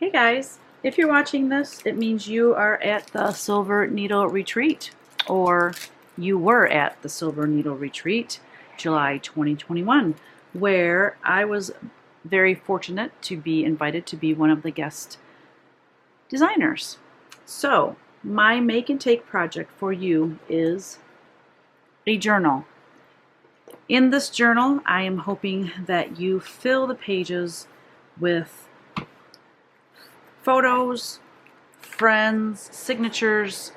Hey guys, if you're watching this, it means you are at the Silver Needle Retreat, or you were at the Silver Needle Retreat, July 2021, where I was very fortunate to be invited to be one of the guest designers. So, my make and take project for you is a journal. In this journal, I am hoping that you fill the pages with photos, friends, signatures,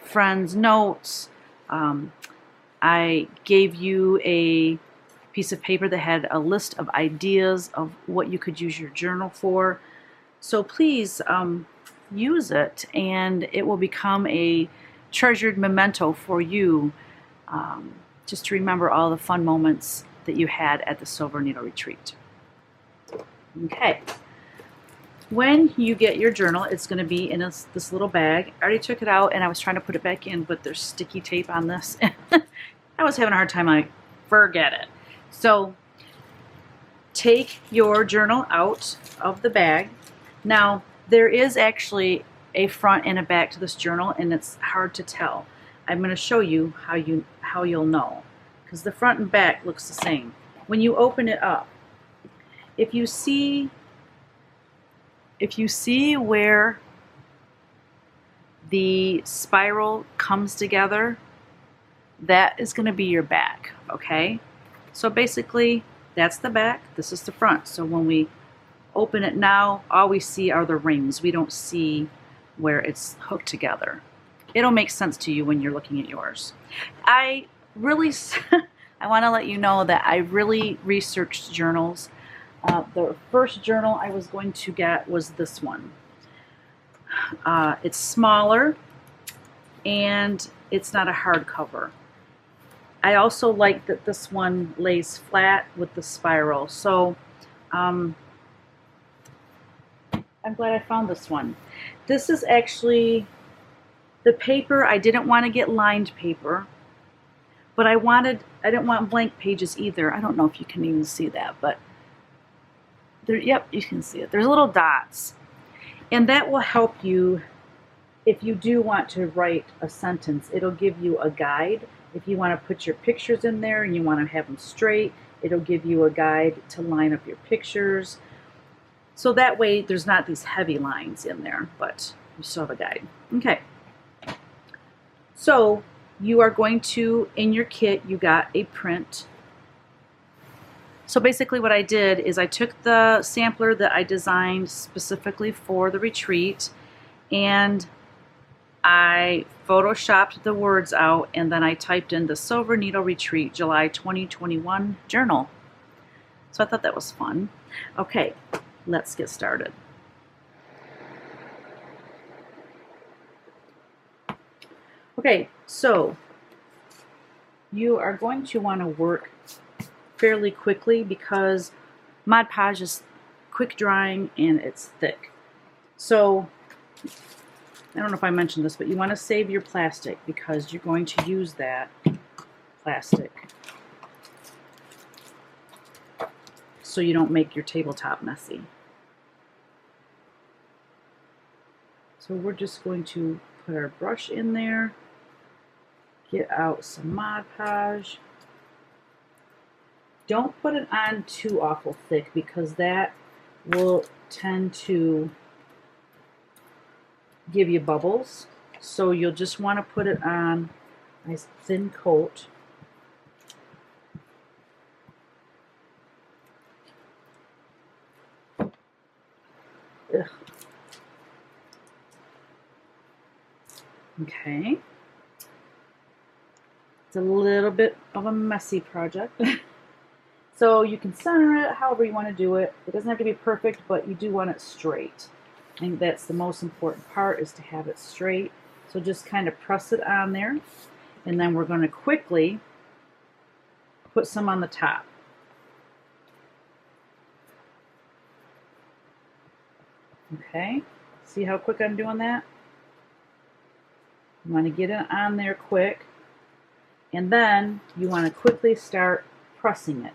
friends' notes. I gave you a piece of paper that had a list of ideas of what you could use your journal for. So please use it, and it will become a treasured memento for you, just to remember all the fun moments that you had at the Silver Needle Retreat. Okay. When you get your journal, it's going to be in this little bag. I already took it out and I was trying to put it back in, but there's sticky tape on this. I was having a hard time, like, forget it. So take your journal out of the bag. Now, there is actually a front and a back to this journal, and it's hard to tell. I'm going to show you how you'll know, because the front and back looks the same. When you open it up, if you see where the spiral comes together, that is going to be your back, okay? So basically, that's the back, this is the front. So when we open it now, all we see are the rings. We don't see where it's hooked together. It'll make sense to you when you're looking at yours. I want to let you know that I really researched journals. The first journal I was going to get was this one. It's smaller and it's not a hardcover. I also like that this one lays flat with the spiral. So I'm glad I found this one. This is actually the paper. I didn't want to get lined paper, but I didn't want blank pages either. I don't know if you can even see that, but yep, you can see it. There's little dots. And that will help you if you do want to write a sentence. It'll give you a guide. If you want to put your pictures in there and you want to have them straight, it'll give you a guide to line up your pictures. So that way there's not these heavy lines in there, but you still have a guide. Okay. So you are going to, in your kit, you got a print. So basically what I did is I took the sampler that I designed specifically for the retreat, and I photoshopped the words out, and then I typed in the Silver Needle Retreat July 2021 journal. So I thought that was fun. Okay, let's get started. Okay, so you are going to want to work fairly quickly because Mod Podge is quick drying and it's thick. So I don't know if I mentioned this, but you want to save your plastic because you're going to use that plastic so you don't make your tabletop messy. So we're just going to put our brush in there, get out some Mod Podge. Don't put it on too awful thick because that will tend to give you bubbles. So you'll just want to put it on a nice thin coat. Ugh. Okay. It's a little bit of a messy project. So you can center it however you want to do it. It doesn't have to be perfect, but you do want it straight. I think that's the most important part, is to have it straight. So just kind of press it on there, and then we're going to quickly put some on the top. Okay, see how quick I'm doing that? You want to get it on there quick, and then you want to quickly start pressing it,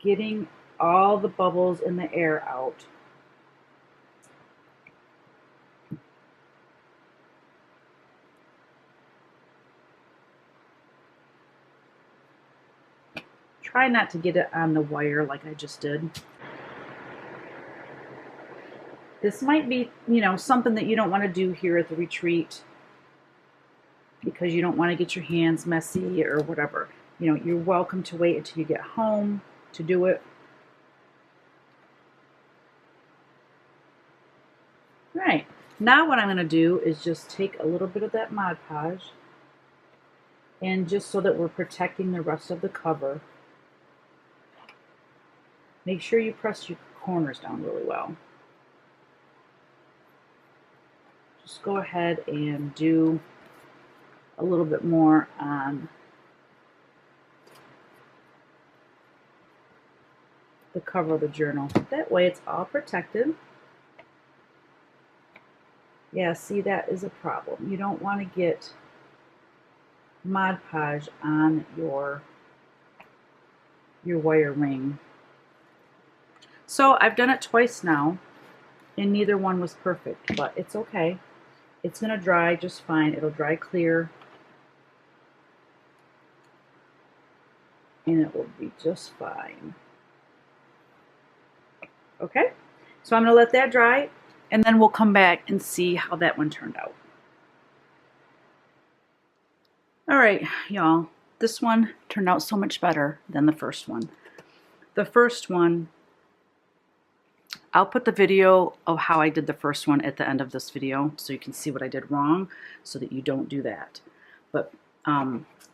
getting all the bubbles in the air out. Try not to get it on the wire like I just did. This might be, you know, something that you don't want to do here at the retreat because you don't want to get your hands messy or whatever. You know, you're welcome to wait until you get home to do it. All right, now what I'm going to do is just take a little bit of that Mod Podge, and just so that we're protecting the rest of the cover, make sure you press your corners down really well. Just go ahead and do a little bit more on the cover of the journal. That way it's all protected. Yeah, see, that is a problem. You don't want to get Mod Podge on your wire ring. So I've done it twice now, and neither one was perfect, but it's okay. It's going to dry just fine. It'll dry clear, and it will be just fine. Okay, so I'm going to let that dry, and then we'll come back and see how that one turned out. All right, y'all, this one turned out so much better than the first one. The first one, I'll put the video of how I did the first one at the end of this video so you can see what I did wrong so that you don't do that. But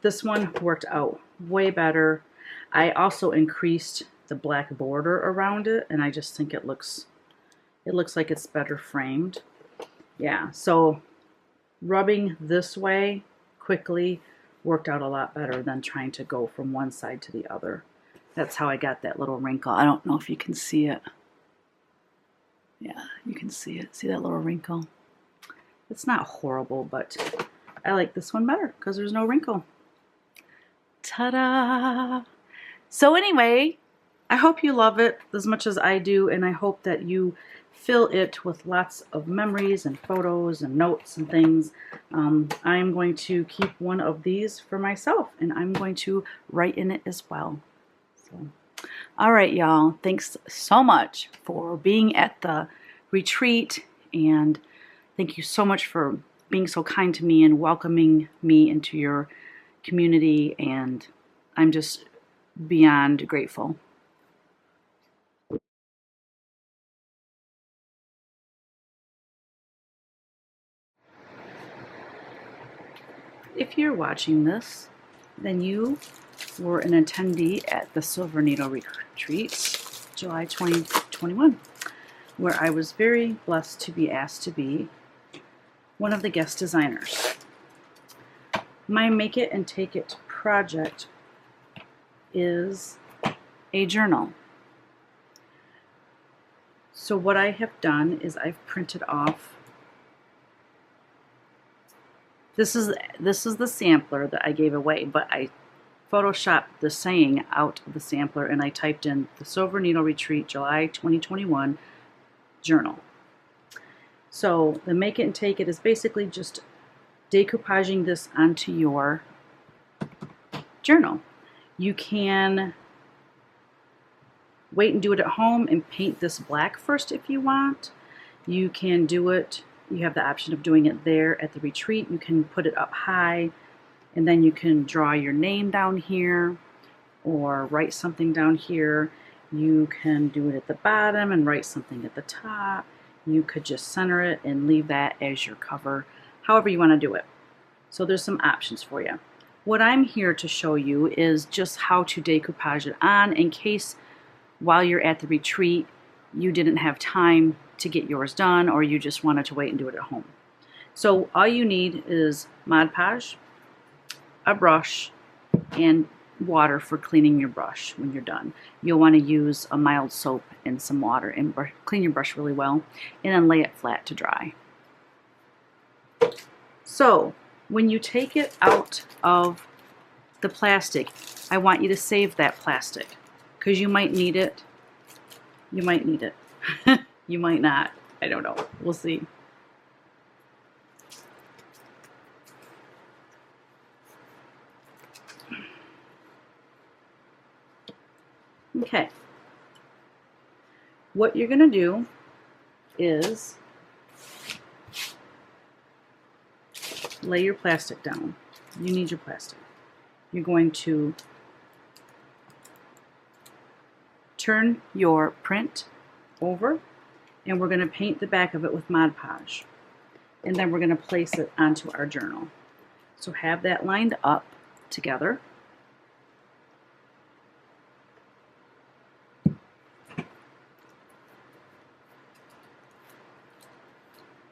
this one worked out way better. I also increased the black border around it, and I just think it looks like it's better framed. Yeah, so rubbing this way quickly worked out a lot better than trying to go from one side to the other. That's how I got that little wrinkle. I don't know if you can see it. Yeah, you can see it. See that little wrinkle? It's not horrible, but I like this one better because there's no wrinkle. Ta-da! So anyway, I hope you love it as much as I do, and I hope that you fill it with lots of memories and photos and notes and things. I'm going to keep one of these for myself, and I'm going to write in it as well. So, all right, y'all. Thanks so much for being at the retreat, and thank you so much for being so kind to me and welcoming me into your community, and I'm just beyond grateful. If you're watching this, then you were an attendee at the Silver Needle Retreats, July 2021, where I was very blessed to be asked to be one of the guest designers. My Make It and Take It project is a journal. So what I have done is I've printed off. This is the sampler that I gave away, but I photoshopped the saying out of the sampler, and I typed in the Silver Needle Retreat July 2021 journal. So the Make It and Take It is basically just decoupaging this onto your journal. You can wait and do it at home and paint this black first if you want. You can do it, you have the option of doing it there at the retreat. You can put it up high, and then you can draw your name down here or write something down here. You can do it at the bottom and write something at the top. You could just center it and leave that as your cover, however you want to do it. So there's some options for you. What I'm here to show you is just how to decoupage it on in case while you're at the retreat you didn't have time to get yours done, or you just wanted to wait and do it at home. So all you need is Mod Podge, a brush, and water for cleaning your brush when you're done. You'll want to use a mild soap and some water and clean your brush really well, and then lay it flat to dry. So when you take it out of the plastic, I want you to save that plastic because you might need it. You might need it. You might not. I don't know. We'll see. Okay. What you're going to do is lay your plastic down. You need your plastic. You're going to turn your print over, and we're going to paint the back of it with Mod Podge. And then we're going to place it onto our journal. So have that lined up together.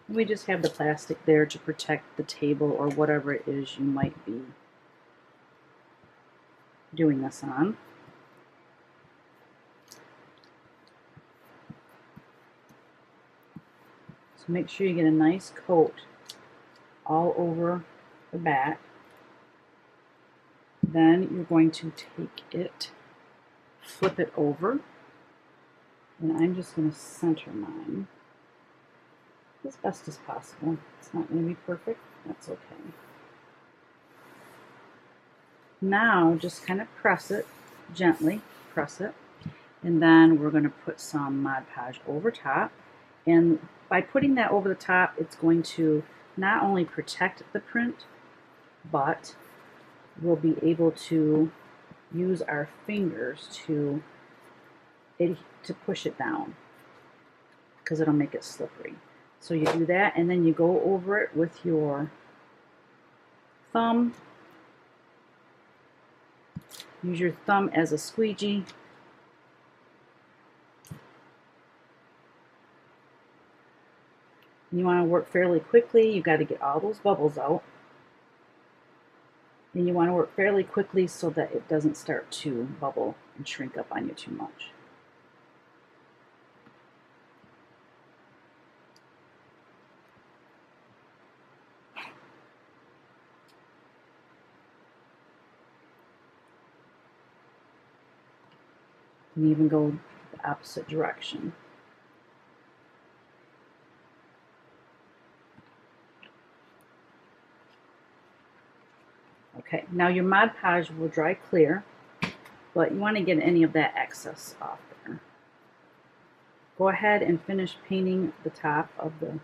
We just have the plastic there to protect the table or whatever it is you might be doing this on. So make sure you get a nice coat all over the back. Then you're going to take it, flip it over, and I'm just going to center mine as best as possible. It's not going to be perfect, that's okay. Now just kind of press it, gently press it, and then we're going to put some Mod Podge over top. And by putting that over the top, it's going to not only protect the print, but we'll be able to use our fingers to push it down, because it'll make it slippery. So you do that, and then you go over it with your thumb. Use your thumb as a squeegee. You want to work fairly quickly. You've got to get all those bubbles out. And you want to work fairly quickly so that it doesn't start to bubble and shrink up on you too much. You can even go the opposite direction. Okay, now your Mod Podge will dry clear, but you want to get any of that excess off there. Go ahead and finish painting the top of the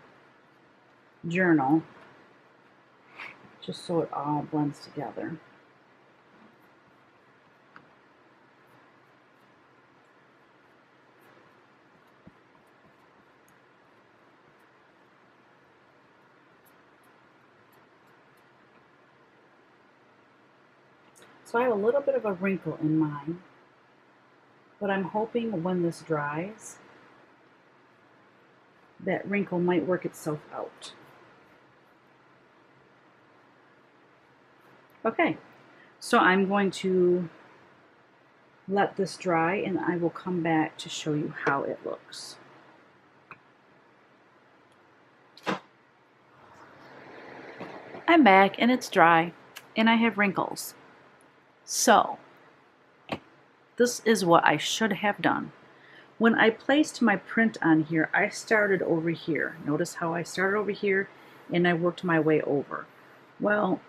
journal, just so it all blends together. So I have a little bit of a wrinkle in mine, but I'm hoping when this dries, that wrinkle might work itself out. Okay, so I'm going to let this dry, and I will come back to show you how it looks. I'm back, and it's dry, and I have wrinkles. So, this is what I should have done. When I placed my print on here, I started over here. Notice how I started over here and I worked my way over. Well,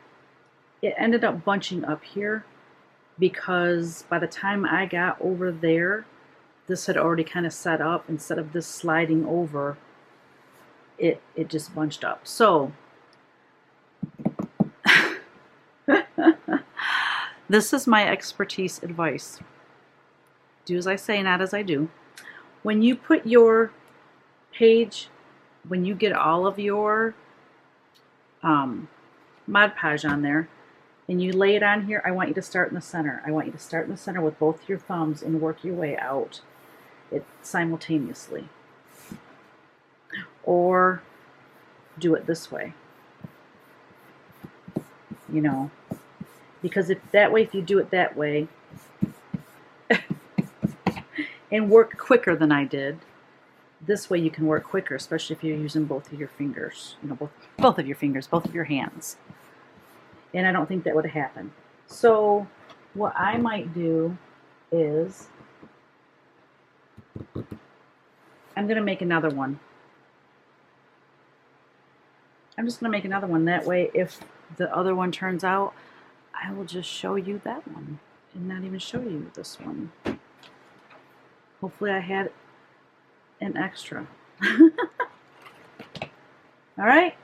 it ended up bunching up here because by the time I got over there, this had already kind of set up. Instead of this sliding over, it just bunched up. So, this is my expertise advice. Do as I say, not as I do. When you put your page, when you get all of your Mod Podge on there, and you lay it on here, I want you to start in the center. I want you to start in the center with both your thumbs and work your way out it simultaneously. Or do it this way. You know, because if you do it that way, and work quicker than I did, this way you can work quicker, especially if you're using both of your fingers, you know, both of your fingers, both of your hands. And I don't think that would happen. So what I might do is, I'm going to make another one. I'm just going to make another one. That way, if the other one turns out, I will just show you that one and not even show you this one. Hopefully I had an extra. All right,